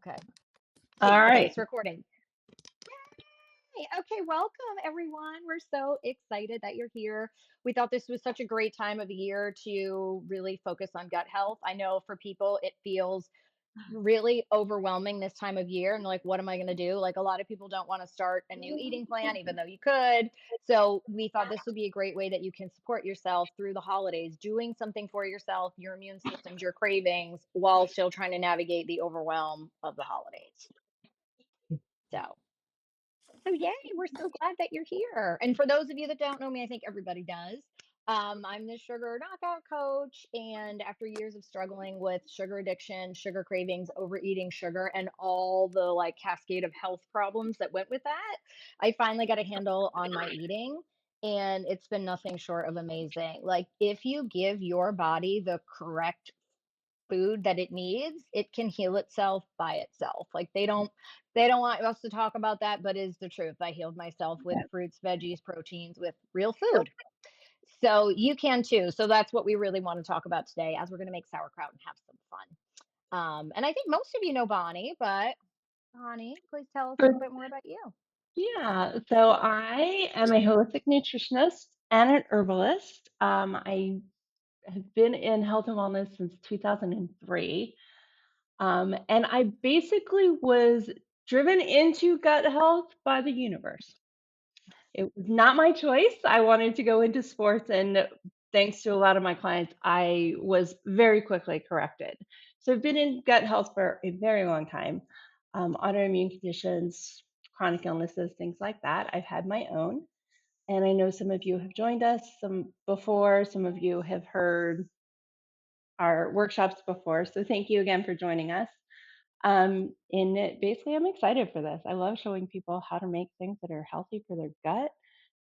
Okay. All Okay, right. it's recording. Hey, okay, welcome everyone. We're so excited that you're here. We thought this was such a great time of year to really focus on gut health. I know for people it feels really overwhelming this time of year and like what am I going to do? Like a lot of people don't want to start a new eating plan even though you could. So we thought this would be a great way that you can support yourself through the holidays, doing something for yourself, your immune systems, your cravings while still trying to navigate the overwhelm of the holidays. So yay, we're so glad that you're here. And for those of you that don't know me, I think everybody does. I'm the sugar knockout coach. And after years of struggling with sugar addiction, sugar cravings, overeating sugar, and all the like cascade of health problems that went with that, I finally got a handle on my eating. And it's been nothing short of amazing. Like, if you give your body the correct food that it needs, it can heal itself by itself. Like they don't want us to talk about that, but is the truth. I healed myself with fruits, veggies, proteins, with real food. So you can too. So that's what we really want to talk about today as we're going to make sauerkraut and have some fun. And I think most of you know Bonnie, but Bonnie, please tell us a little bit more about you. Yeah, so I am a holistic nutritionist and an herbalist. I have been in health and wellness since 2003. And I basically was driven into gut health by the universe. It was not my choice. I wanted to go into sports, and thanks to a lot of my clients, I was very quickly corrected. So I've been in gut health for a very long time. Autoimmune conditions, chronic illnesses, things like that. I've had my own, and I know some of you have joined us some before. Some of you have heard our workshops before. So thank you again for joining us. Basically, I'm excited for this. I love showing people how to make things that are healthy for their gut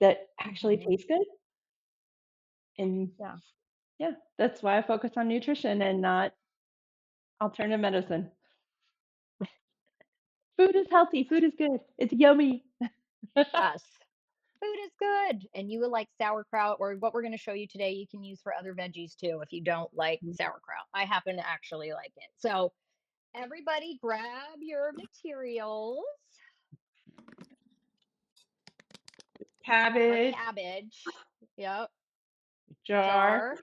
that actually Mhm. taste good. And Yeah. yeah, that's why I focus on nutrition and not alternative medicine. Food is healthy. Food is good. It's yummy. Yes. Food is good. And you will like sauerkraut, or what we're going to show you today, you can use for other veggies too if you don't like sauerkraut. I happen to actually like it. So, everybody, grab your materials. Our Cabbage, cabbage. Yep. jar. Jar.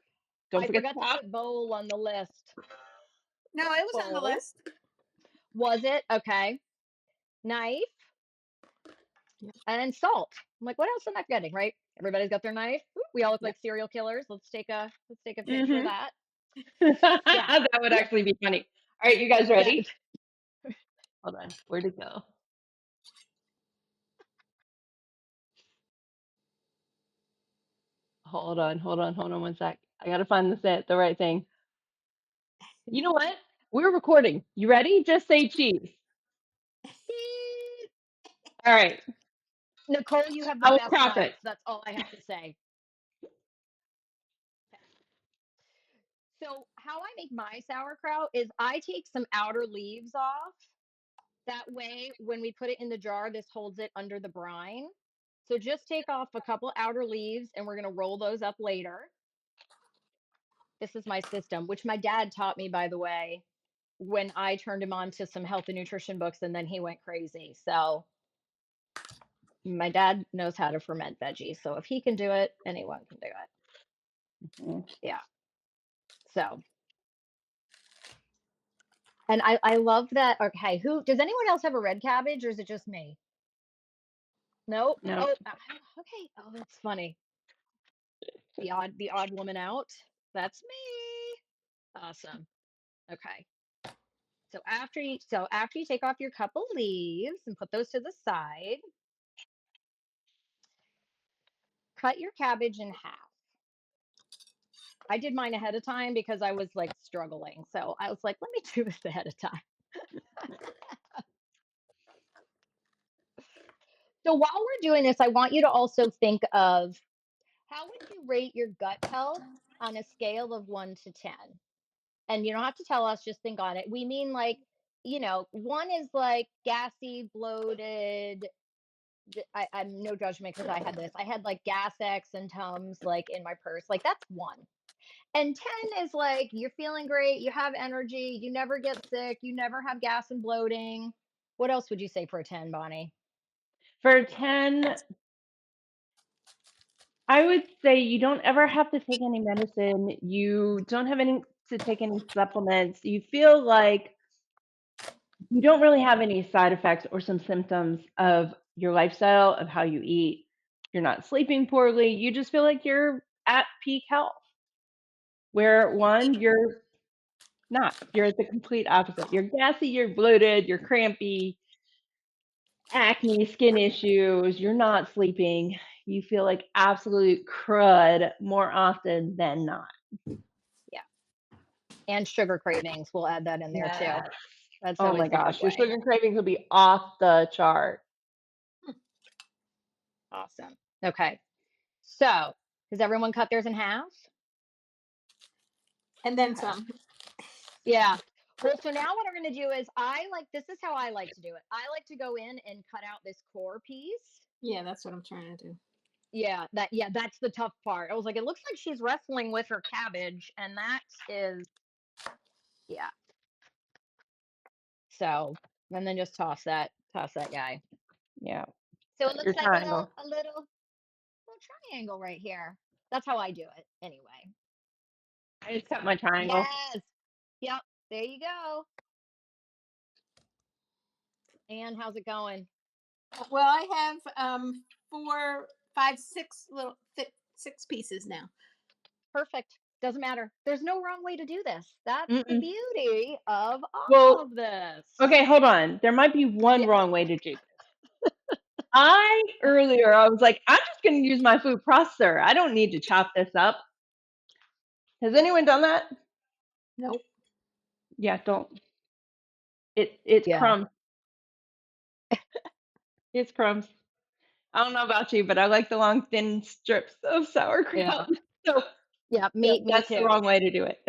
Don't I forget forgot the to top. put bowl on the list. No, it was on the Bowl. list. Was it? Okay. Knife and salt. I'm like, what else am I forgetting, right? Everybody's got their knife. Ooh, we all look Yep. like serial killers. Let's take a picture of Hmm. that. Yeah. That would actually be funny. All right, you guys Yeah. ready? Hold on. Where'd it go? Hold on one sec. I gotta find the right thing. You know what? We're recording. You ready? Just say cheese. All right. Nicole, you have the I will best crop knife. it. That's all I have to say. So, how I make my sauerkraut is I take some outer leaves off. That way, when we put it in the jar, this holds it under the brine. So, just take off a couple outer leaves and we're going to roll those up later. This is my system, which my dad taught me, by the way, when I turned him on to some health and nutrition books and then he went crazy. So, my dad knows how to ferment veggies. So, if he can do it, anyone can do it. Mhm. Yeah. So, and I love that. Okay, who does anyone else have a red cabbage or is it just me? Nope. No. Oh, okay. Oh, that's funny. The odd woman out. That's me. Awesome. Okay. So after you take off your couple leaves and put those to the side, cut your cabbage in half. I did mine ahead of time because I was like struggling. So I was like, let me do this ahead of time. So while we're doing this, I want you to also think of how would you rate your gut health on a scale of 1 to 10? And you don't have to tell us, just think on it. We mean like, 1 is like gassy, bloated. I'm no judgment because I had this. I had like gas X and Tums like in my purse. Like that's 1. And 10 is like you're feeling great, you have energy, you never get sick, you never have gas and bloating. What else would you say for a 10, Bonnie? For 10, I would say you don't ever have to take any medicine. You don't have any to take any supplements. You feel like you don't really have any side effects or some symptoms of your lifestyle, of how you eat. You're not sleeping poorly. You just feel like you're at peak health. Where 1, you're not. You're the complete opposite. You're gassy, you're bloated, you're crampy, acne, skin issues, you're not sleeping. You feel like absolute crud more often than not. Yeah. And sugar cravings, we'll add that in there too. Yes. That's Oh my always a good gosh, your way. sugar cravings will be off the chart. Awesome. Okay. So, does everyone cut theirs in half? And then Okay. some. Yeah. Well, so now what I'm going to do is this is how I like to do it. I like to go in and cut out this core piece. Yeah, that's what I'm trying to do. Yeah, that's the tough part. I was like, it looks like she's wrestling with her cabbage, and that is yeah. So, and then just toss that guy. Yeah, So it your looks like triangle. a little triangle right here. That's how I do it anyway. I just cut So, my triangle. yes. Yep. There you go. And how's it going? Well, I have 4, 5, 6 little thick 6 pieces now. Perfect. Doesn't matter. There's no wrong way to do this. That's the Mm-mm. beauty of all Well, of this. okay, hold on. There might be one Yeah. wrong way to do this. I was like, I'm just going to use my food processor. I don't need to chop this up. Has anyone done that? Nope. Yeah, don't. It's Yeah. crumbs. It's crumbs. I don't know about you, but I like the long thin strips of Yeah. sauerkraut. So Yeah. yeah, Me that's the too. wrong way to do it.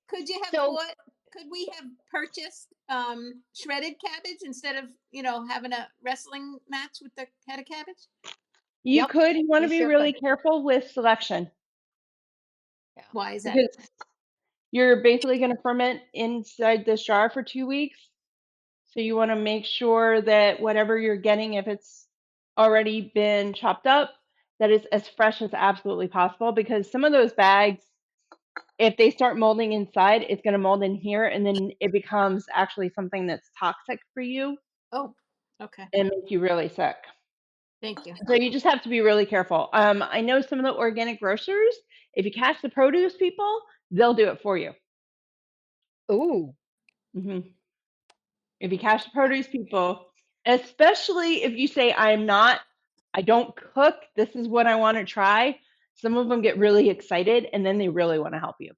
Could you have So bought could we have purchased shredded cabbage instead of, having a wrestling match with the head of cabbage? You yep, could. You want you to be sure really could. careful with selection Yeah. Why is that? because you're basically going to ferment inside this jar for 2 weeks. So you want to make sure that whatever you're getting, if it's already been chopped up, that it's as fresh as absolutely possible because some of those bags, if they start molding inside, it's going to mold in here and then it becomes actually something that's toxic for you Oh, okay. and make you really sick. Thank you. So you just have to be really careful. I know some of the organic grocers, if you catch the produce people, they'll do it for you. Ooh. Mhm. If you catch the produce people, especially if you say, I don't cook, this is what I want to try. Some of them get really excited and then they really want to help you.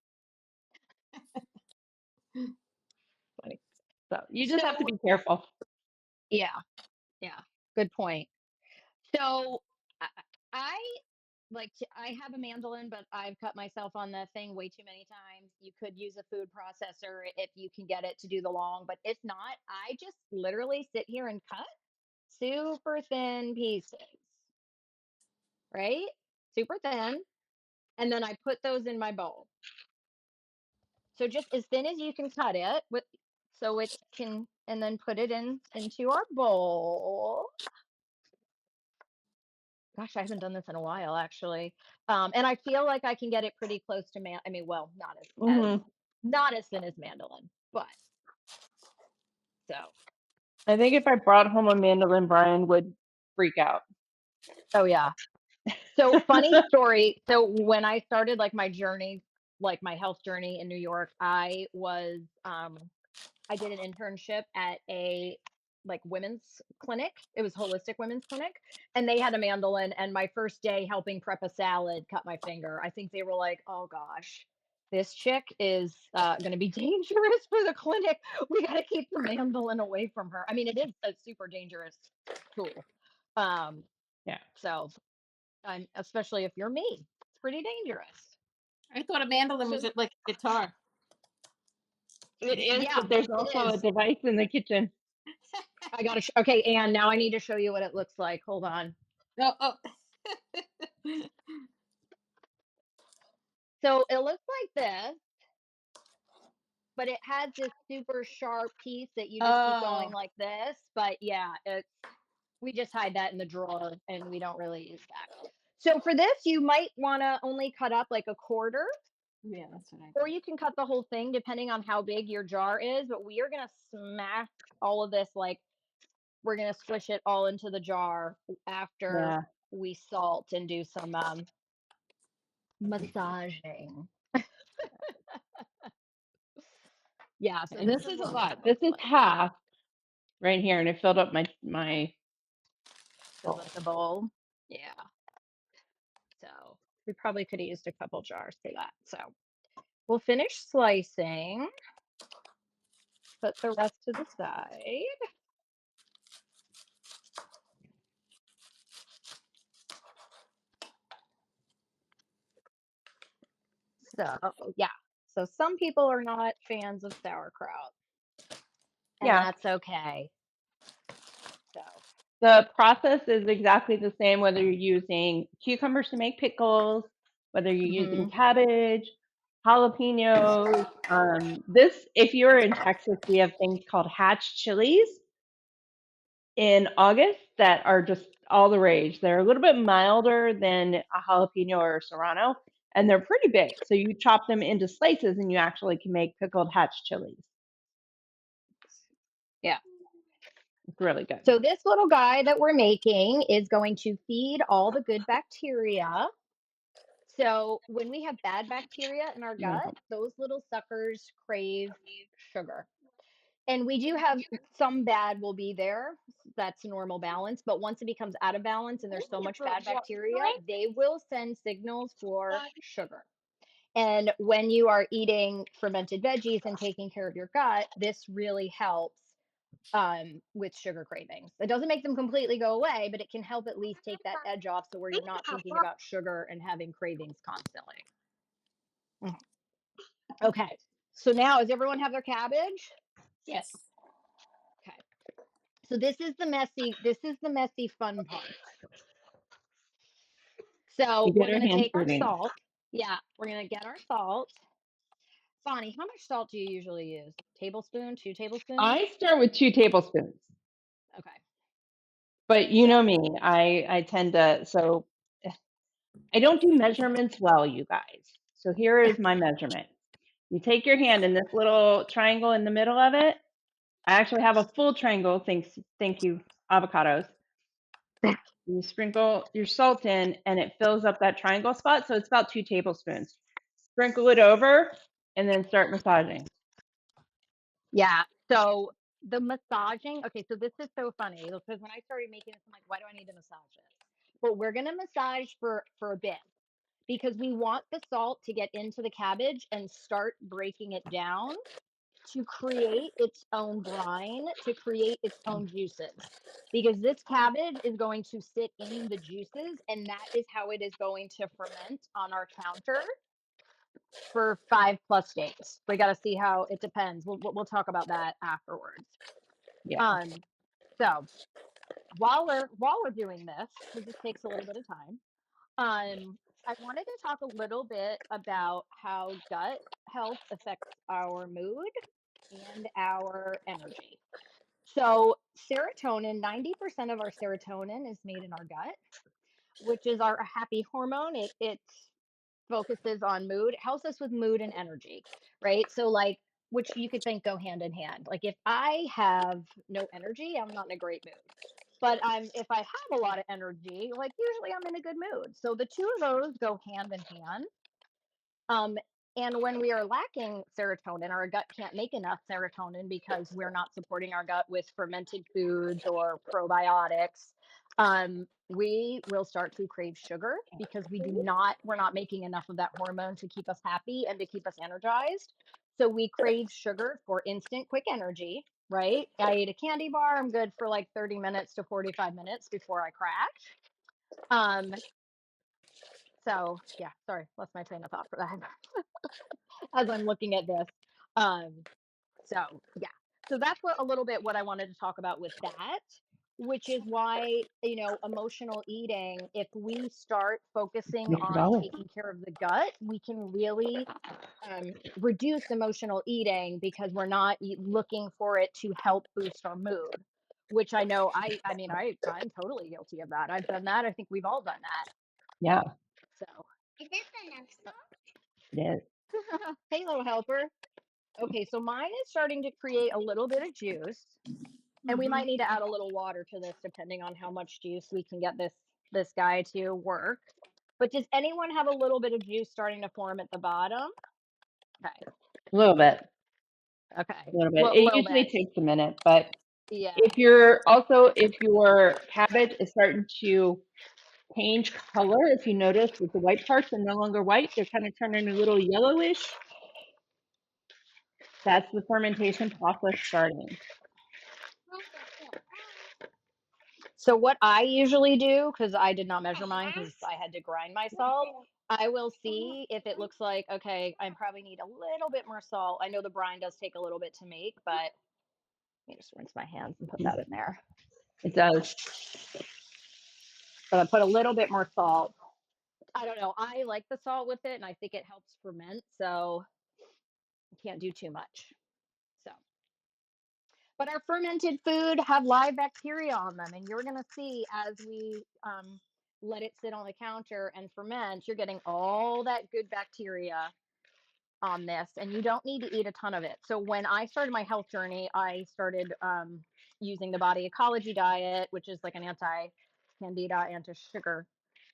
Funny. So you just have to So be careful. Yeah. Yeah. Good point. So I, I I have a mandolin, but I've cut myself on the thing way too many times. You could use a food processor if you can get it to do the long, but if not, I just literally sit here and cut super thin pieces, right? Super thin. And then I put those in my bowl. So just as thin as you can cut it with so it can and then put it into our bowl. Gosh, I haven't done this in a while actually. And I feel like I can get it pretty close to I mean, well, Hmm. not as thin as mandolin, but so I think if I brought home a mandolin, Brian would freak out. oh yeah. So funny story. So when I started like my journey, like my health journey in New York, I did an internship at a like women's clinic. It was holistic women's clinic, and they had a mandolin. And my first day helping prep a salad, cut my finger. I think they were like, "Oh gosh, this chick is going to be dangerous for the clinic. We got to keep the mandolin away from her." I mean, it is a super dangerous tool. Um, Yeah. so, especially if you're me, it's pretty dangerous. I thought a mandolin So, was like a guitar. It is, yeah, but there's it also a is. device in the kitchen. I got to. Okay, Anne. Now I need to show you what it looks like. Hold on. Oh, oh. So it looks like this, but it has this super sharp piece that you just keep going Oh, like this. But yeah, it's we just hide that in the drawer and we don't really use that. So for this, you might want to only cut up like a quarter, yeah, that's what I or think. you can cut the whole thing depending on how big your jar is. But we are going to smash all of this, like, we're going to squish it all into the jar after Yeah. we salt and do some massaging. Yeah, so And this this is is a what that lot. This looks is like. half right here, and it filled up my Fill up bowl. the bowl. Yeah. So we probably could have used a couple jars for that. So we'll finish slicing, put the rest to the side. So yeah. So some people are not fans of sauerkraut, and Yeah. that's okay. So The process is exactly the same whether you're using cucumbers to make pickles, whether you're using mhm. cabbage, jalapenos. This, if you're in Texas, we have things called hatch chilies in August that are just all the rage. They're a little bit milder than a jalapeno or a serrano, and they're pretty big. So you chop them into slices, and you actually can make pickled hatch chilies. Yeah. It's really good. So this little guy that we're making is going to feed all the good bacteria. So when we have bad bacteria in our I'm gonna gut, help. those little suckers crave sugar. And we do have some bad will be there. That's normal balance. But once it becomes out of balance and there's so much bad bacteria, they will send signals for sugar. And when you are eating fermented veggies and taking care of your gut, this really helps with sugar cravings. It doesn't make them completely go away, but it can help at least take that edge off so where you're not thinking about sugar and having cravings constantly. Mm. Okay. So now, does everyone have their cabbage? Yes. Okay. So this is the messy fun part. So You get we're our gonna hands take our dirty. salt. Yeah, we're gonna get our salt. Bonnie, how much salt do you usually use? Tablespoon, 2 tablespoons? I start with 2 tablespoons, Okay. but you So know me, I tend to I don't do measurements well, you guys. So here is my measurement. You take your hand in this little triangle in the middle of it. I actually have a full triangle. Thank you, avocados. You sprinkle your salt in, and it fills up that triangle spot. So it's about 2 tablespoons. Sprinkle it over, and then start massaging. yeah. So the massaging, okay, so this is so funny because when I started making this, I'm like, why do I need to massage it? But we're gonna massage for a bit because we want the salt to get into the cabbage and start breaking it down to create its own brine, to create its own juices. Because this cabbage is going to sit in the juices, and that is how it is going to ferment on our counter for 5 plus days. We got to see how it depends. We'll talk about that afterwards. Yeah. Um, so while we're doing this, because this takes a little bit of time, I wanted to talk a little bit about how gut health affects our mood and our energy. So, serotonin, 90% of our serotonin is made in our gut, which is our happy hormone. It focuses on mood, it helps us with mood and energy, right? So, like, which you could think go hand in hand. Like, if I have no energy, I'm not in a great mood. But if I have a lot of energy, like usually I'm in a good mood. So the two of those go hand in hand. Um, and when we are lacking serotonin, our gut can't make enough serotonin because we're not supporting our gut with fermented foods or probiotics. We will start to crave sugar because we're not making enough of that hormone to keep us happy and to keep us energized. So we crave sugar for instant, quick energy, right? I eat a candy bar, I'm good for like 30 minutes to 45 minutes before I crash. Um, so yeah, sorry, lost my train of thought for that. As I'm looking at this. Um, so yeah, so that's what a little bit what I wanted to talk about with that. which is why, emotional eating, if we start focusing Mixed on olive. taking care of the gut, we can really reduce emotional eating because we're not looking for it to help boost our mood. Which I know, I'm totally guilty of that. I've done that. I think we've all done that. Yeah, So, it is. hey, little helper. Okay, so mine is starting to create a little bit of juice, and we Hmm. might need to add a little water to this depending on how much juice we can get this guy to work. But does anyone have a little bit of juice starting to form at the bottom? Okay. A little bit, Okay. a little bit. Well, It little usually bit. takes a minute, but Yeah. if your cabbage is starting to change color, if you notice that the white parts are no longer white, they're kind of turning a little yellowish, that's the fermentation process starting. So what I usually do, because I did not measure mine because I had to grind my salt, I will see if it looks like, okay, I probably need a little bit more salt. I know the brine does take a little bit to make, but let me just rinse my hands and put that in there. It does. But I put a little bit more salt. I don't know. I like the salt with it, and I think it helps ferment, so I can't do too much. So, but our fermented food have live bacteria on them, and you're gonna see as we let it sit on the counter and ferment, you're getting all that good bacteria on this, and you don't need to eat a ton of it. So when I started my health journey, I started using the body ecology diet, which is like an anti-candida, anti-sugar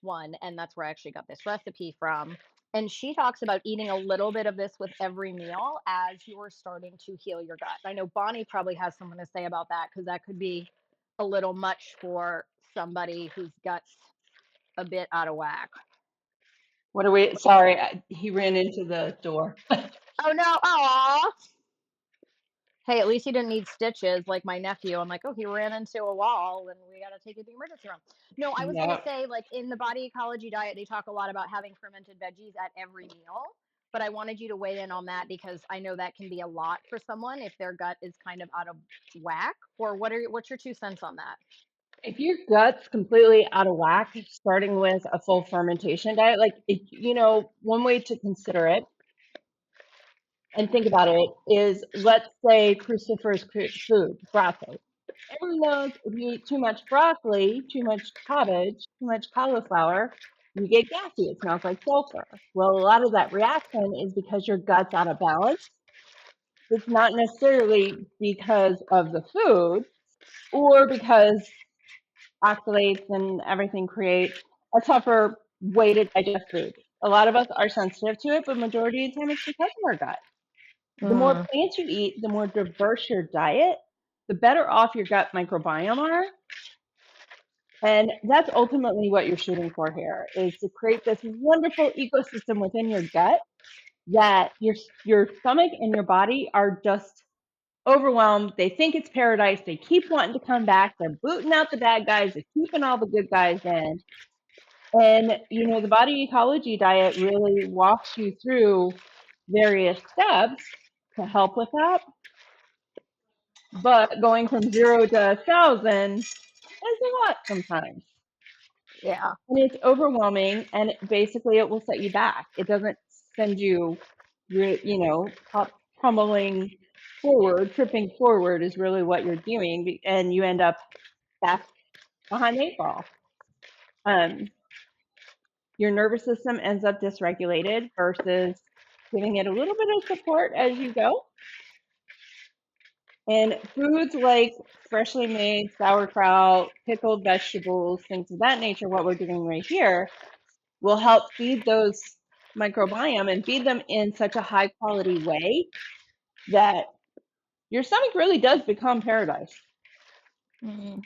one, and that's where I actually got this recipe from. And she talks about eating a little bit of this with every meal as you're starting to heal your gut. I know Bonnie probably has something to say about that because that could be a little much for somebody whose gut's a bit out of whack. What are we? Sorry, he ran into the door. Oh no! Aw. Hey, at least he didn't need stitches like my nephew. I'm like, oh, he ran into a wall and we got to take it to the emergency room. No, I was going to No. say, like, in the body ecology diet, they talk a lot about having fermented veggies at every meal. But I wanted you to weigh in on that because I know that can be a lot for someone if their gut is kind of out of whack. Or what's your 2 cents on that? If your gut's completely out of whack, starting with a full fermentation diet, like one way to consider it and think about it is, let's say, cruciferous food, broccoli. Everyone knows if you eat too much broccoli, too much cabbage, too much cauliflower, you get gassy. It smells like sulfur. Well, a lot of that reaction is because your gut's out of balance. It's not necessarily because of the food or because oxalates and everything create a tougher way to digest food. A lot of us are sensitive to it, but majority of the time it's because of our gut. The more Mm, plants you eat, the more diverse your diet, the better off your gut microbiome are. And that's ultimately what you're shooting for here, is to create this wonderful ecosystem within your gut that your stomach and your body are just overwhelmed. They think it's paradise. They keep wanting to come back. They're booting out the bad guys. They're keeping all the good guys in. And, the body ecology diet really walks you through various steps to help with that. But going from 0 to 1,000 is a lot sometimes. yeah. And it's overwhelming, and basically it will set you back. It doesn't send you, tumbling forward, tripping forward is really what you're doing, and you end up back behind the 8 ball. Your nervous system ends up dysregulated versus giving it a little bit of support as you go. And foods like freshly made sauerkraut, pickled vegetables, things of that nature, what we're doing right here, will help feed those microbiome and feed them in such a high quality way that your stomach really does become paradise. Mm.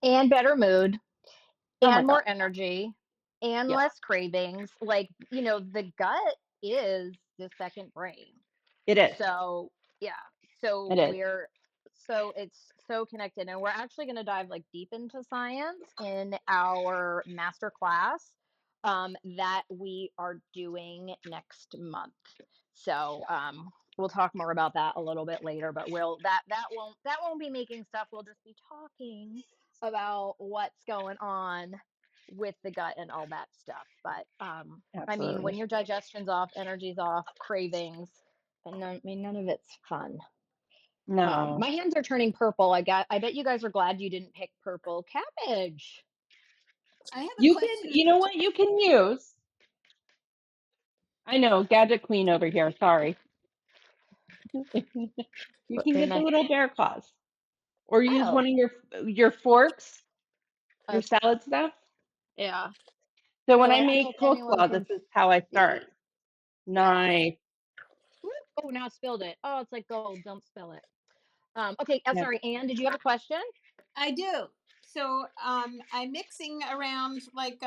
And better mood, Oh my and God. more energy, and Yeah, less cravings. Like, the gut is the second brain. it is. So, yeah. So It is. it's so connected, and we're actually going to dive like deep into science in our master class that we are doing next month. So, we'll talk more about that a little bit later, but that won't be making stuff. We'll just be talking about what's going on with the gut and all that stuff. But I mean, when Absolutely. your digestion's off, energy's off, cravings, and I mean, none of it's fun. No. My hands are turning purple. I bet you guys are glad you didn't pick purple cabbage. I have a You can, question. you know what you can use? I know, gadget queen over here. Sorry. You can They get the might. little bear claws, or use Oh, one of your forks, your okay. salad stuff. Yeah. So when So I I don't know make if anyone coleslaw, this can is how I start. see. Nice. Oh, now I spilled it. Oh, it's like gold. Don't spill it. Okay. Oh, Yeah. sorry, Anne. Did you have a question? I do. So I'm mixing around like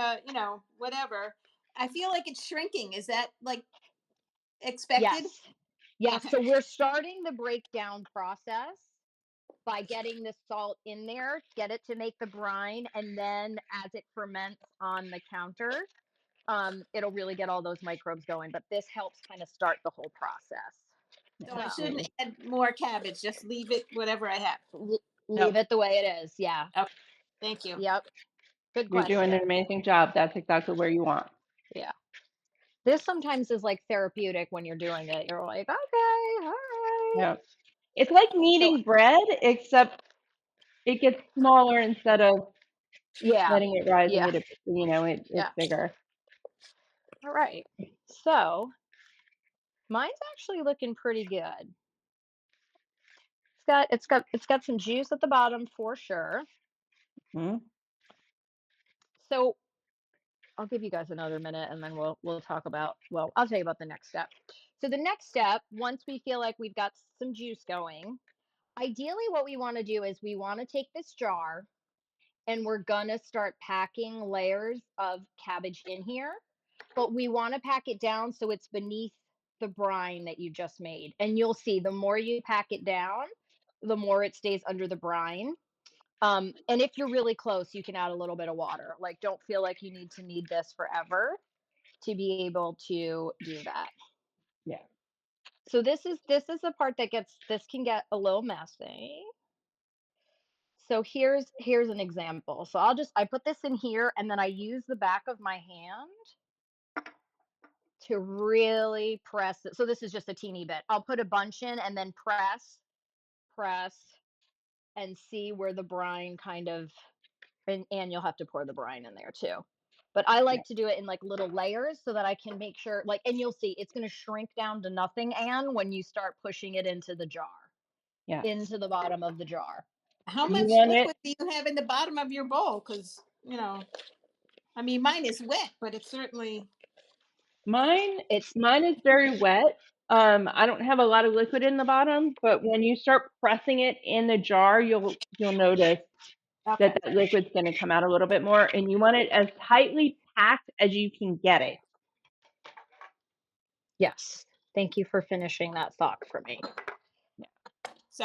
whatever. I feel like it's shrinking. Is that like expected? Yes. Yes. Okay. So we're starting the breakdown process by getting the salt in there, get it to make the brine, and then as it ferments on the counter, it'll really get all those microbes going. But this helps kind of start the whole process. So I So shouldn't Absolutely. add more cabbage. Just leave it whatever I have. leave No, it the way it is. Yeah. Okay. Thank you. Yep. Good you're doing an question. amazing job. That's exactly where you want. Yeah. This sometimes is like therapeutic when you're doing it. You're like, okay, all right. Yeah. It's like So, kneading bread, except it gets smaller instead of yeah, letting it rise and yeah, get it, it's yeah. bigger. All right. So, mine's actually looking pretty good. It's got some juice at the bottom for sure. Mhm. So, I'll give you guys another minute and then we'll talk about, well, I'll tell you about the next step. So, the next step, once we feel like we've got some juice going, ideally what we want to do is we want to take this jar and we're gonna start packing layers of cabbage in here, but we want to pack it down so it's beneath the brine that you just made. And you'll see the more you pack it down, the more it stays under the brine. And if you're really close, you can add a little bit of water. Like, don't feel like you need to knead this forever to be able to do that. Yeah. So this is the part that gets this can get a little messy. So here's an example. So I put this in here and then I use the back of my hand to really press it. So this is just a teeny bit. I'll put a bunch in and then press, and see where the brine kind of, and you'll have to pour the brine in there too. But I Yeah. like to do it in like little layers so that I can make sure, like, and you'll see it's going to shrink down to nothing, Anne, when you start pushing it into the jar, Yes. into the bottom of the jar. How You much want it liquid do you have in the bottom of your bowl? Because I mean, mine is wet, but it's certainly mine It's mine is very wet. I don't have a lot of liquid in the bottom, but when you start pressing it in the jar, you'll notice okay. that liquid's gonna come out a little bit more, and you want it as tightly packed as you can get it. Yes. Thank you for finishing that thought for me. Yeah.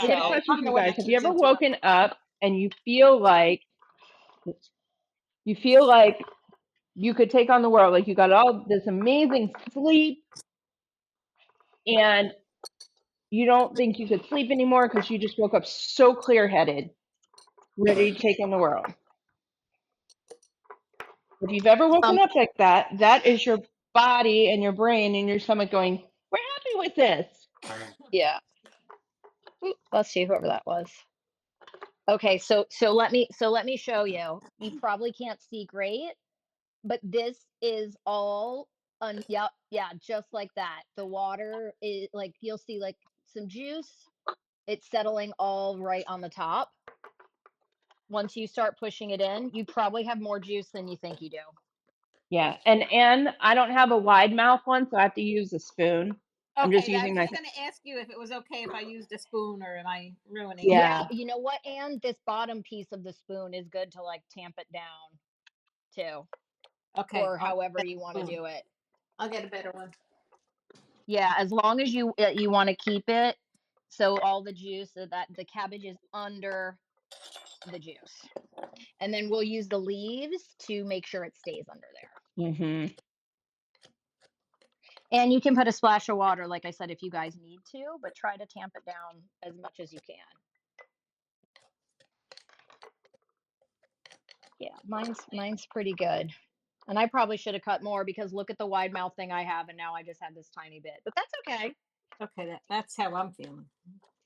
I got a Sorry, So, I question don't for know you what guys. I Have you keeps ever interrupting. woken up and you feel like you could take on the world, like you got all this amazing sleep, and you don't think you could sleep anymore because you just woke up so clear-headed, ready to take on the world? If you've ever woken um, up like that, that is your body and your brain and your stomach going, "We're happy with this." yeah. Let's see whoever that was. Okay, so let me show you. You probably can't see great, but this is all yep, yeah, just like that. The water is like you'll see like some juice. It's settling all right on the top. Once you start pushing it in, you probably have more juice than you think you do. Yeah, and I don't have a wide mouth one, so I have to use a spoon. I'm just Okay, I using was my just going to ask you if it was okay if I used a spoon, or am I ruining it? Yeah, yeah, you know what? And this bottom piece of the spoon is good to like tamp it down too, Okay, or I'll however get you want a to spoon. do it. I'll get a better one. Yeah, as long as you want to keep it so all the juice so that the cabbage is under the juice. And then we'll use the leaves to make sure it stays under there. mhm. And you can put a splash of water, like I said, if you guys need to, but try to tamp it down as much as you can. Yeah, mine's pretty good. And I probably should have cut more because look at the wide mouth thing I have, and now I just have this tiny bit. But that's okay. Okay, that's how I'm feeling.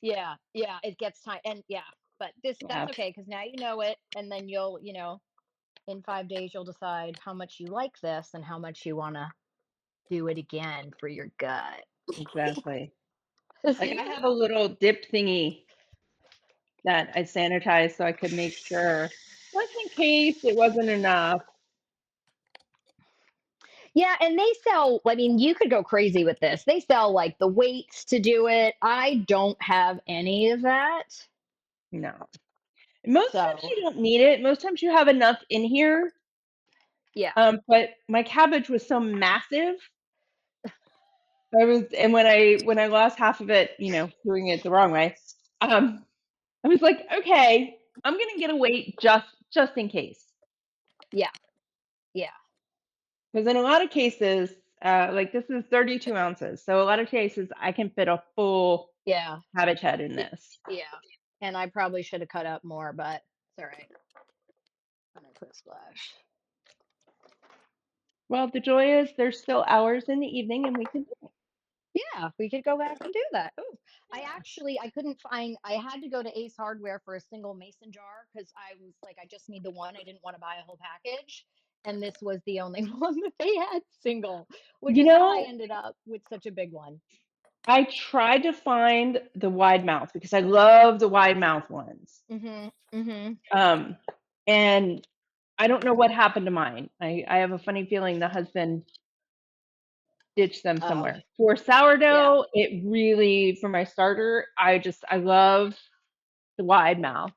Yeah, yeah, it gets tiny, and yeah, but Yeah, that's okay because now you know it, and then you'll, in 5 days you'll decide how much you like this and how much you want to do it again for your gut. exactly. Like I have a little dip thingy that I sanitized so I could make sure, just in case it wasn't enough. Yeah, and they sell, I mean, you could go crazy with this. They sell like the weights to do it. I don't have any of that. No. Most times So, you don't need it. Most times you have enough in here. yeah. But my cabbage was so massive. And when I lost half of it, doing it the wrong way, um, I was like, okay, I'm gonna get a weight just in case. Yeah. Yeah. Because in a lot of cases, like this is 32 ounces, so a lot of cases I can fit a full Yeah. cabbage head in y- this. Yeah. And I probably should have cut up more, but it's all right. I'm gonna put a splash. Well, the joy is there's still hours in the evening, and we can do it. Yeah, we could go back and do that. Oh, I couldn't find. I had to go to Ace Hardware for a single mason jar because I was like, I just need the one. I didn't want to buy a whole package, and this was the only one that they had single, which You is how I know, ended up with such a big one. I tried to find the wide mouth because I love the wide mouth ones. Mhm. Mhm. Um, and I don't know what happened to mine. I have a funny feeling the husband ditched them Oh, somewhere. For yeah. sourdough, it really, for my starter, I love the wide mouth.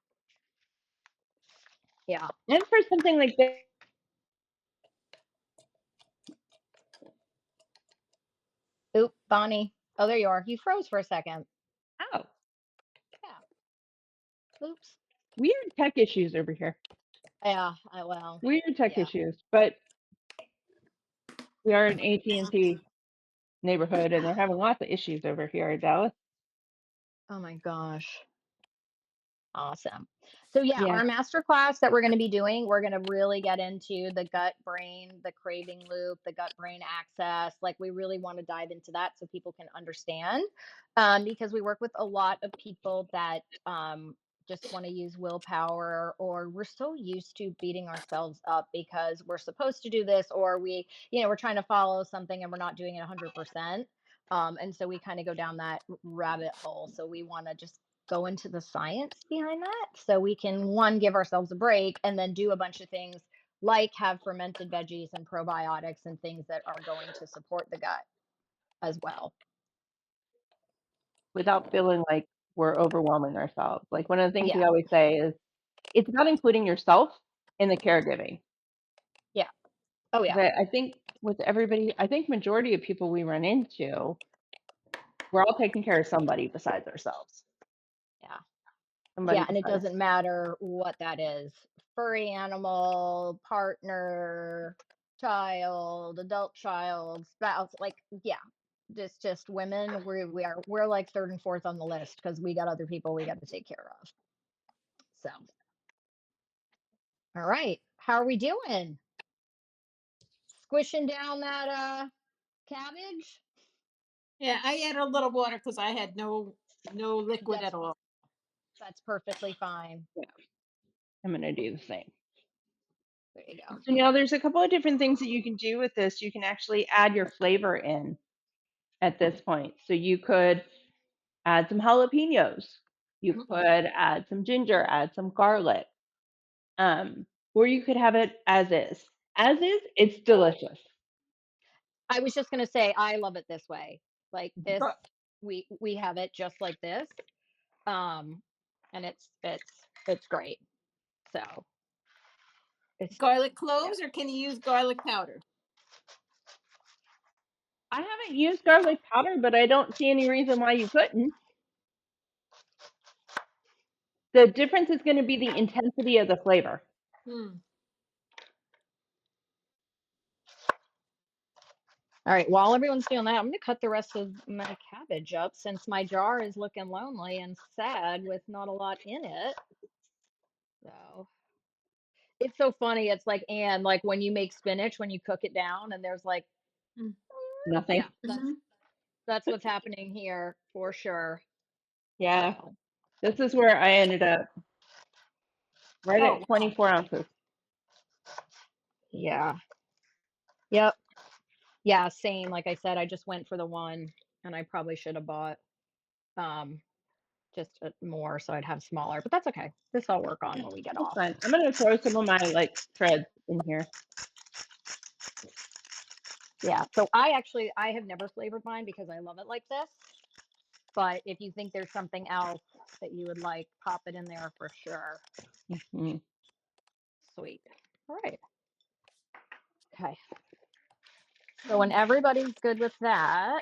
Yeah. And for something like this, Oop, Bonnie. Oh, there you are. You froze for a second. oh, Yeah. Oops. weird tech issues over here. Yeah. Well. Weird tech Yeah. issues. But we are an AT&T neighborhood, and they're having lots of issues over here in Dallas. Oh my gosh. Awesome. So yeah, Yeah, our master class that we're going to be doing, we're going to really get into the gut brain, the craving loop, the gut brain axis. Like we really want to dive into that so people can understand. Because we work with a lot of people that just want to use willpower, or we're so used to beating ourselves up because we're supposed to do this, or we're trying to follow something and we're not doing it 100%. And so we kind of go down that rabbit hole. So we want to just go into the science behind that so we can one give ourselves a break and then do a bunch of things like have fermented veggies and probiotics and things that are going to support the gut as well. without feeling like we're overwhelming ourselves. Like one of the things we Yeah. always say is it's about including yourself in the caregiving. Yeah. Oh yeah. 'Cause I think with everybody, I think majority of people we run into, we're all taking care of somebody besides ourselves. Yeah. Somebody Yeah, and it besides. doesn't matter what that is. Furry animal, partner, child, adult child, spouse, like yeah. Just women, we're like third and fourth on the list because we got other people we got to take care of. So all right. How are we doing? Squishing down that cabbage? Yeah, I added a little water because I had no liquid That's at all. that's perfectly fine. Yeah, I'm gonna do the same. There you go. So now there's a couple of different things that you can do with this. You can actually add your flavor in at this point. So you could add some jalapenos. You Mm. could add some ginger, add some garlic. Or you could have it as is. As is, it's delicious. I was just gonna say I love it this way. Like this, Gar- we have it just like this. Um and it's great. So it's Garlic yeah. cloves, or can you use garlic powder? I haven't used garlic powder, but I don't see any reason why you couldn't. The difference is going to be the intensity of the flavor. Hmm. All right, while everyone's doing that, I'm gonna cut the rest of my cabbage up since my jar is looking lonely and sad with not a lot in it. So it's so funny. It's like, and like when you make spinach, when you cook it down and there's like, Mm. yeah, Nothing. Mhm. that's what's happening here for sure. Yeah. So, This is where I ended up, right oh at wow, 24 ounces. yeah, yep, yeah, same. Like I said, I just went for the one, and I probably should have bought um just more so I'd have smaller, but that's okay. This I'll work on when we get That's off. fine. I'm gonna throw some of my like shreds in here. Yeah. So I have never flavored mine because I love it like this. But if you think there's something else that you would like, pop it in there for sure. Mhm. Sweet. All right. Okay. So when everybody's good with that,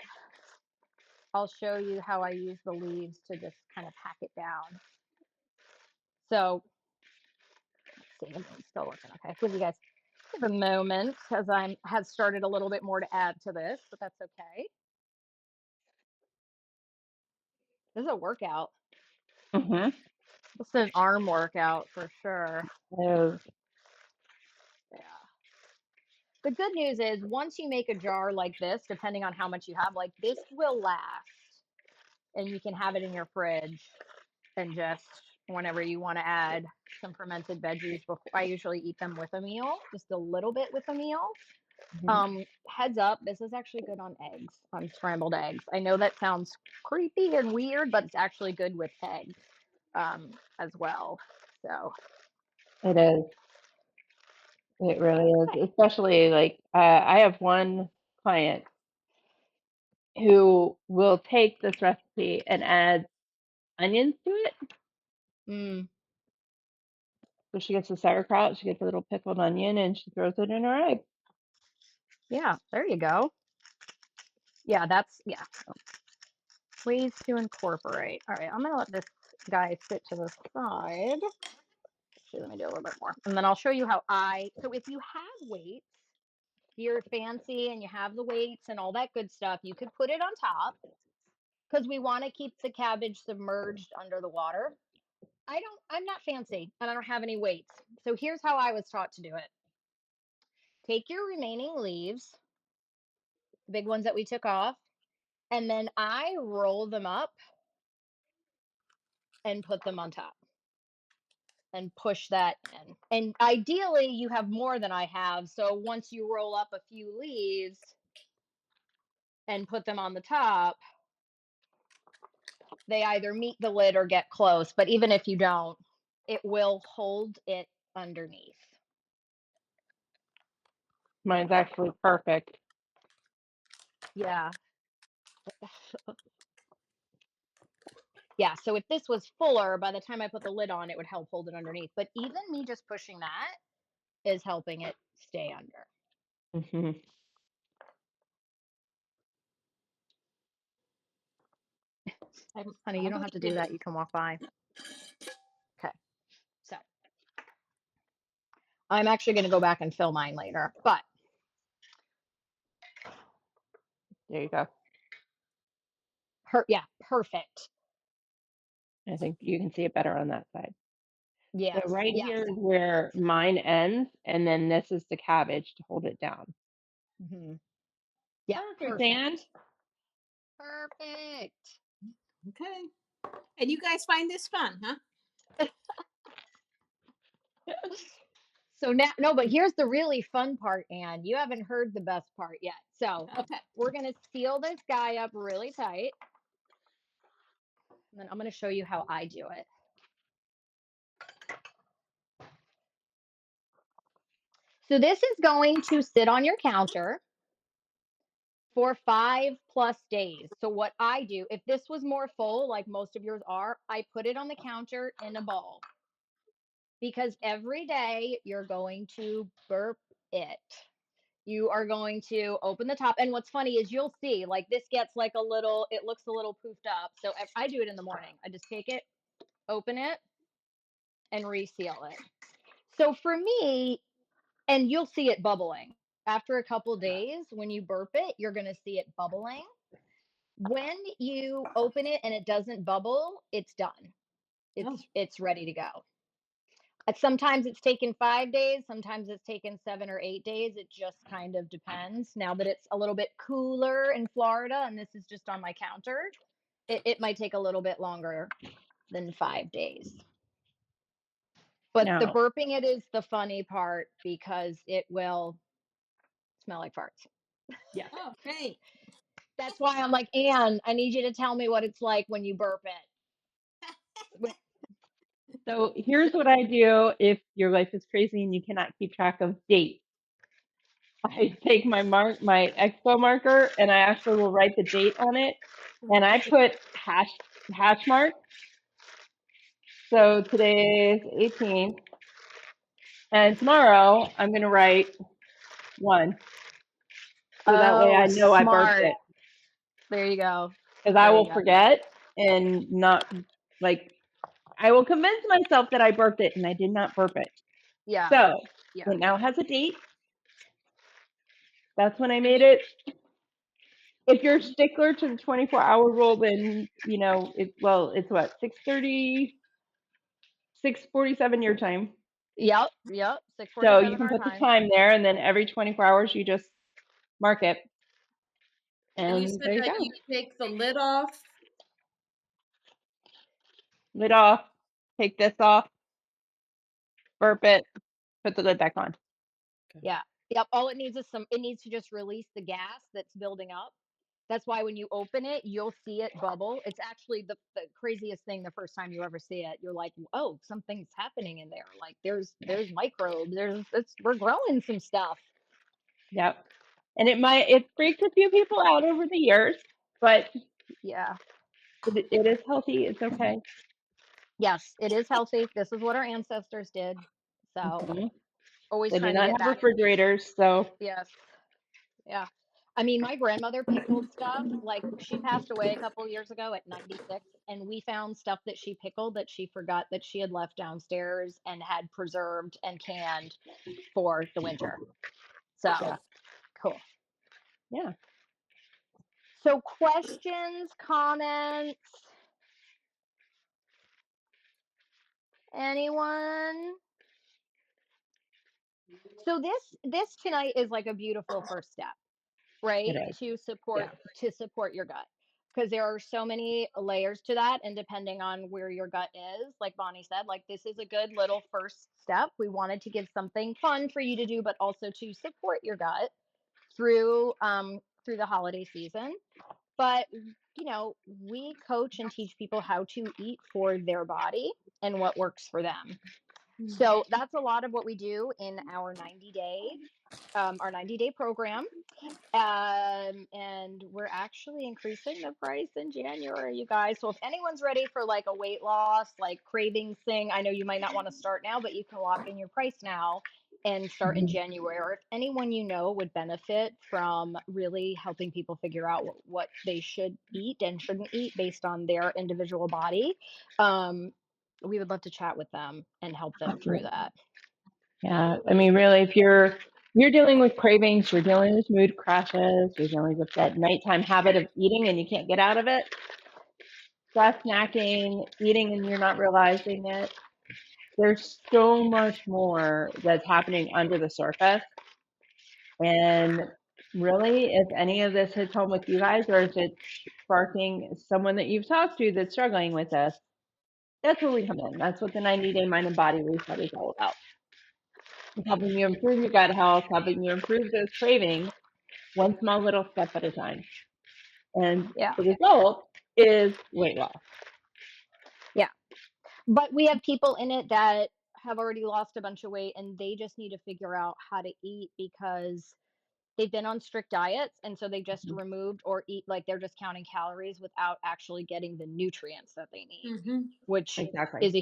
I'll show you how I use the leaves to just kind of pack it down. So let's see, I'm still looking. Okay. Give you guys a moment because I'm have started a little bit more to add to this, but that's okay. This is a workout. Mhm. This is an arm workout for sure. So, Yeah. The good news is once you make a jar like this, depending on how much you have, like this will last and you can have it in your fridge and just whenever you want to add some fermented veggies before I usually eat them with a meal, just a little bit with a meal. mhm. Heads up, this is actually good on eggs, on scrambled eggs. I know that sounds creepy and weird, but it's actually good with eggs as well. So, It is. It really okay. is. Especially like I have one client who will take this recipe and add onions to it. Mm, So she gets the sauerkraut, she gets a little pickled onion, and she throws it in her egg. yeah, there you go. Yeah, that's, yeah. Ways to incorporate. All right, I'm gonna let this guy sit to the side. Actually, let me do a little bit more. And then I'll show you how so if you have weights, you're fancy and you have the weights and all that good stuff, you could put it on top because we want to keep the cabbage submerged under the water. I'm not fancy and I don't have any weights. So here's how I was taught to do it. Take your remaining leaves, the big ones that we took off, and then I roll them up and put them on top and push that in. And ideally, you have more than I have. So once you roll up a few leaves and put them on the top, they either meet the lid or get close. But even if you don't, it will hold it underneath. Mine's actually perfect. Yeah. Yeah. So if this was fuller, by the time I put the lid on, it would help hold it underneath. But even me just pushing that is helping it stay under. Mhm. Honey, you I don't have to believe do in that. You can walk by. Okay. So I'm actually going to go back and fill mine later. But There you go. yeah, perfect. I think you can see it better on that side. So Yes, right yes. here is where mine ends, and then this is the cabbage to hold it down. Hmm. Yeah, Perfect, Dan. perfect. Perfect. it. Okay. And you guys find this fun, huh? So now, no, but here's the really fun part, Anne. You haven't heard the best part yet. So Okay. we're going to seal this guy up really tight. And then I'm going to show you how I do it. So this is going to sit on your counter for 5+ days. So what I do, if this was more full, like most of yours are, I put it on the counter in a bowl because every day you're going to burp it. You are going to open the top. And what's funny is you'll see, like this gets like a little, it looks a little poofed up. So I do it in the morning. I just take it, open it, and reseal it. So for me, and you'll see it bubbling. After a couple days, when you burp it, you're going to see it bubbling. When you open it and it doesn't bubble, it's done. Oh, It's ready to go. Sometimes it's taken 5 days, sometimes it's taken 7 or 8 days. It just kind of depends. Now that it's a little bit cooler in Florida and this is just on my counter, it might take a little bit longer than 5 days. But the Now, burping it is the funny part because it will smell like farts. yeah. oh, great. That's why I'm like, Anne, I need you to tell me what it's like when you burp it. So here's what I do if your life is crazy and you cannot keep track of dates. I take my expo marker, and I actually will write the date on it, and I put hash marks. So today's 18th, and tomorrow I'm going to write 1. So that way I Oh, know I burped smart. it, There you go. because I There you will go. forget and not, like, I will convince myself that I burped it, and I did not burp it. Yeah. So Yeah. it now has a date. That's when I And made it. If you're a stickler to the 24-hour rule, then, it's what, 6:30, 6:47 your time. Yep. Yep. So you 6:47 can our put the time. time there, and then every 24 hours you just mark it, you and said there you that go. you take the lid off. Lid off, take this off, burp it, put the lid back on. Yeah. Yep. All it needs is it needs to just release the gas that's building up. That's why when you open it, you'll see it bubble. It's actually the craziest thing the first time you ever see it. You're like, oh, something's happening in there. Like there's microbes. We're growing some stuff. Yep. And it freaked a few people out over the years, but Yeah. it is healthy. It's okay. Yes, it is healthy. This is what our ancestors did. So Mhm. always They did trying to not get have back. refrigerators, so Yes. Yeah. I mean, my grandmother pickled stuff. Like she passed away a couple years ago at 96, and we found stuff that she pickled that she forgot that she had left downstairs and had preserved and canned for the winter. So yeah, cool. yeah. So questions, comments, anyone? So this tonight is like a beautiful first step, It right? is. To Yeah. support your gut. Because there are so many layers to that, and depending on where your gut is, like Bonnie said, like this is a good little first step. We wanted to give something fun for you to do, but also to support your gut through the holiday season. But we coach and teach people how to eat for their body and what works for them. Mhm. So that's a lot of what we do in our 90-day program. And we're actually increasing the price in January, you guys. So if anyone's ready for like a weight loss, like cravings thing, I know you might not want to start now, but you can lock in your price now and start in Mhm. January. Or if anyone you know would benefit from really helping people figure out what they should eat and shouldn't eat based on their individual body, um, we would love to chat with them and help them through that. Yeah. I mean, really, if you're dealing with cravings, you're dealing with mood crashes, you're dealing with that nighttime habit of eating and you can't get out of it, stress snacking, eating and you're not realizing it. There's so much more that's happening under the surface. And really, if any of this hits home with you guys, or if it's sparking someone that you've talked to that's struggling with this, that's where we come in. That's what the 90-day mind and body reset is all about. It's helping you improve your gut health, helping you improve those cravings, one small little step at a time. And Yeah. the result is weight loss. Yeah. But we have people in it that have already lost a bunch of weight and they just need to figure out how to eat because they've been on strict diets and so they just Mhm. removed or eat like they're just counting calories without actually getting the nutrients that they need, Mhm. which Exactly. is a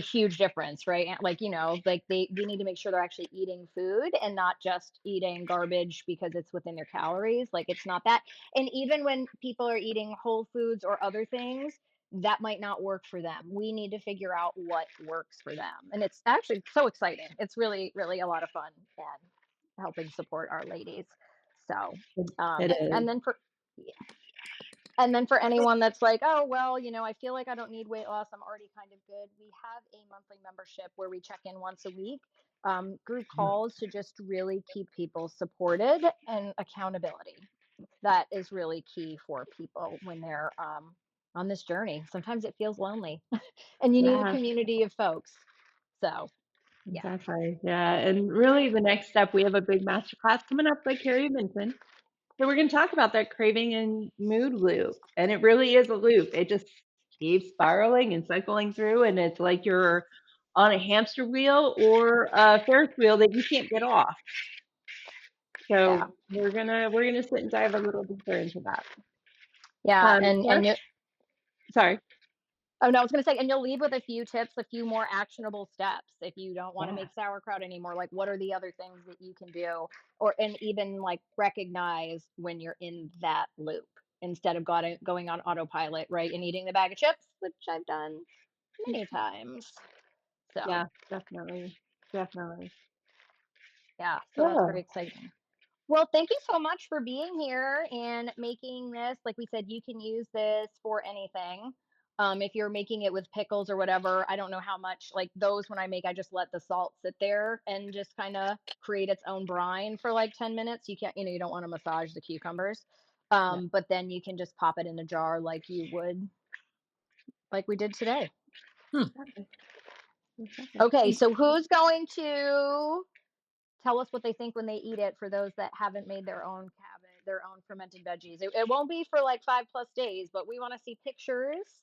huge difference, right? And like like they need to make sure they're actually eating food and not just eating garbage because it's within their calories. Like it's not that. And even when people are eating whole foods or other things, that might not work for them. We need to figure out what works for them, and it's actually so exciting. It's really really a lot of fun. helping support our ladies. So, It is. and then for and then for anyone that's like, oh, well, I feel like I don't need weight loss. I'm already kind of good. We have a monthly membership where we check in once a week, group calls to just really keep people supported and accountability. That is really key for people when they're on this journey. Sometimes it feels lonely and you need a Yeah, community of folks. So, yeah, exactly. Yeah, and really the next step, we have a big masterclass coming up, like Carrie mentioned. So we're going to talk about that craving and mood loop, and it really is a loop. It just keeps spiraling and cycling through, and it's like you're on a hamster wheel or a Ferris wheel that you can't get off. yeah, So we're gonna sit and dive a little deeper into that. yeah. And Plus, you, sorry. oh no, I was gonna say, and you'll leave with a few tips, a few more actionable steps if you don't want to Yeah, make sauerkraut anymore. Like, what are the other things that you can do, or and even like recognize when you're in that loop instead of going on autopilot, right, and eating the bag of chips, which I've done many times. So yeah, definitely, definitely. yeah, so that's very Oh, exciting. Well, thank you so much for being here and making this. Like we said, you can use this for anything. If you're making it with pickles or whatever, I don't know how much like those when I make, I just let the salt sit there and just kind of create its own brine for like 10 minutes. You can't, you don't want to massage the cucumbers. yeah, But then you can just pop it in a jar like you would, like we did today. Hmm. exactly, exactly. Okay, so who's going to tell us what they think when they eat it for those that haven't made their own cabbage, their own fermented veggies. It won't be for like 5+ days, but we want to see pictures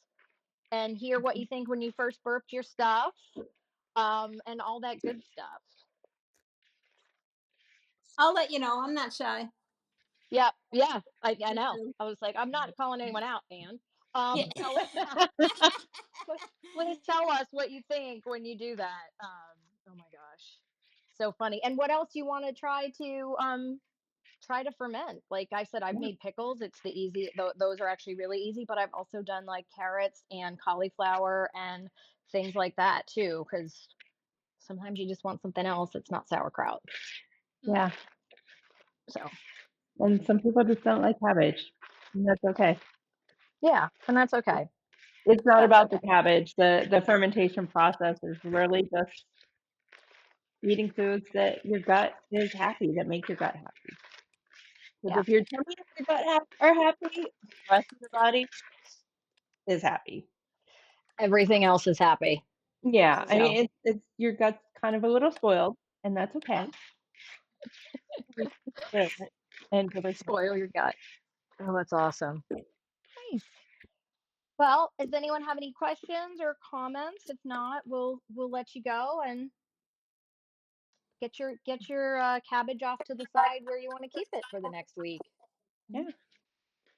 and hear what you think when you first burped your stuff, and all that good stuff. I'll let you know. I'm not shy. Yep, yeah, I Me know. too. I was like, I'm not calling anyone out, man. Yeah. Tell us, please tell us what you think when you do that. Oh my gosh, so funny. And what else you want to try to ferment. Like I said, I've Yeah, made pickles. It's the easy, those are actually really easy, but I've also done like carrots and cauliflower and things like that too. Cause sometimes you just want something else. It's not sauerkraut. Mm. yeah. So And some people just don't like cabbage, and that's okay. yeah, and that's okay. It's not That's about the okay. cabbage. The fermentation process is really just eating foods that your gut is happy, that make your gut happy. Because Yeah. if your tummy and your gut are happy, the rest of the body is happy. Everything else is happy. Yeah, I So mean, it's your gut's kind of a little spoiled, and that's okay. Good and delicious. spoil your gut. Oh, that's awesome. Nice. Well, does anyone have any questions or comments? If not, we'll let you go and get your cabbage off to the side where you want to keep it for the next week. Yeah,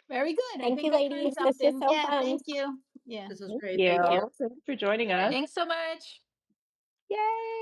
Very good. I Thank think you, I learned ladies. This was something. so Yeah, fun. thank you. Yeah. This was thank great. Thank you. you. Thanks for joining us. Thanks so much. Yay!